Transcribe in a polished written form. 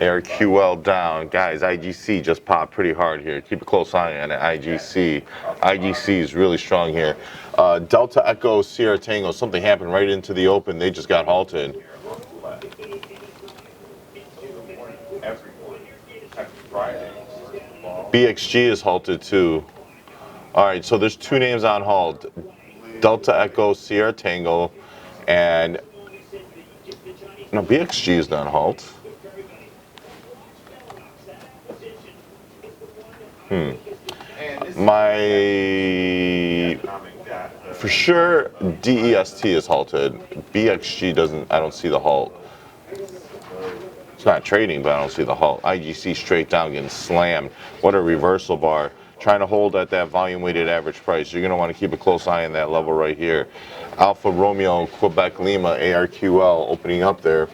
ARQL down. Guys, IGC just popped pretty hard here. Keep a close eye on it. IGC. IGC is really strong here. Delta Echo Sierra Tango. Something happened right into the open. They just got halted. BXG is halted too. All right, so there's two names on halt. Delta Echo Sierra Tango, and no, BXG is not halt. For sure, DEST is halted. BXG doesn't. I don't see the halt. It's not trading, but I don't see the halt. IGC straight down, getting slammed. What a reversal bar. Trying to hold at that volume weighted average price. You're going to want to keep a close eye on that level right here. Alpha Romeo, Quebec Lima, ARQL opening up there.